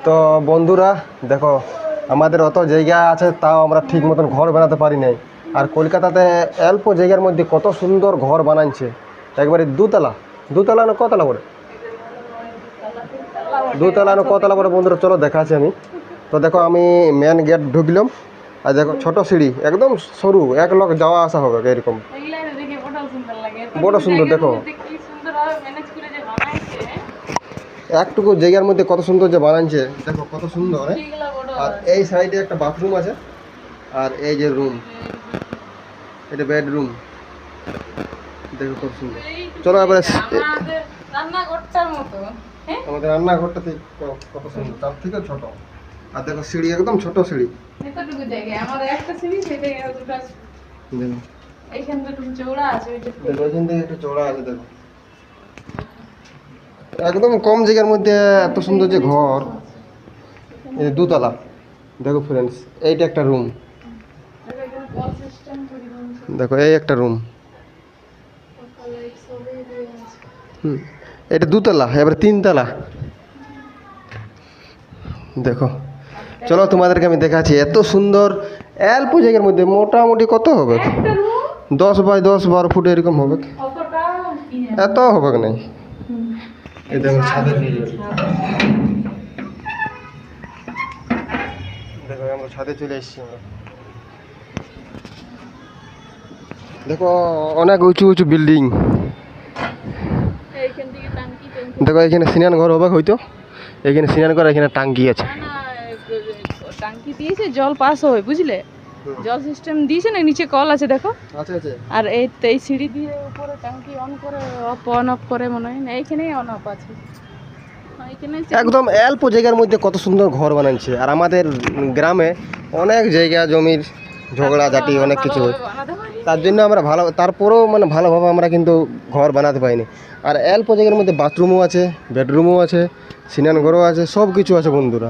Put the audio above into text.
তো বন্ধুরা দেখো, আমাদের অত জায়গা আছে তাও আমরা ঠিক মতন ঘর বানাতে পারি নাই। আর কলকাতাতে অল্প জায়গার মধ্যে কত সুন্দর ঘর বানাচ্ছে, একবারে দুতলা না কতলা করে, দুতলা না কতলা করে বন্ধুরা, চলো দেখাচ্ছি আমি। তো দেখো আমি মেন গেট ঢুকলাম, আর দেখো ছোট সিঁড়ি একদম সরু, এক লোক যাওয়া আসা হবে এরকম, বড় সুন্দর। দেখো একটুকু জায়গার মধ্যে কত সুন্দর যে বানাচ্ছে, দেখো কত সুন্দর। আর এই সাইডে একটা বাথরুম আছে, আর এই যে রুম, এটা বেডরুম, দেখো কত সুন্দর। চলো এবারে আমাদের রান্নাঘরটাতে কত সুন্দর, তার থেকে ছোট। আর দেখো সিঁড়ি একদম ছোট সিঁড়ি, ওইখান থেকে একটু চওড়া আছে। দেখো একদম কম জায়গার মধ্যে এত সুন্দর যে ঘর, এই দুতলা। দেখো ফ্রেন্ডস, এইটা একটা রুম, দেখো এই একটা রুম, এটা দুতলা, এবার তিনতলা। দেখো চলো তোমাদেরকে আমি দেখাচ্ছি, এত সুন্দর অল্প জায়গার মধ্যে, মোটামুটি কত হবে, 10 বাই 10 12 ফুট এরকম হবে, এত হবে নাই। এই দেখো ছাদে, দেখো আমরা ছাদে চলে এসেছি আমরা। দেখো অনেক উঁচু উঁচু বিল্ডিং, দেখো এখানে স্নান ঘর হবে হয়তো, এখানে স্নান করে, এখানে টাঙ্কি আছে, টাঙ্কি দিয়েছে, জল পাস হয় বুঝলে, জল সিস্টেম দিয়েছে না, নিচে কল আছে দেখো। আচ্ছা আচ্ছা। আর এই সিঁড়ি দিয়ে উপরে টাঙ্কি অন করে অন অফ করে মনে হয় না, এইখানেই অন অফ আছে। একদম অল্প জায়গার মধ্যে কত সুন্দর ঘর বানাচ্ছে। আর আমাদের গ্রামে অনেক জায়গা জমির ঝগড়াঝাটি অনেক কিছু হয়, তার জন্য আমরা তারপরেও মানে ভালোভাবে আমরা কিন্তু ঘর বানাতে পারিনি। আর অল্প জায়গার মধ্যে বাথরুমও আছে, বেডরুমও আছে, স্নান ঘরও আছে, সব কিছু আছে বন্ধুরা।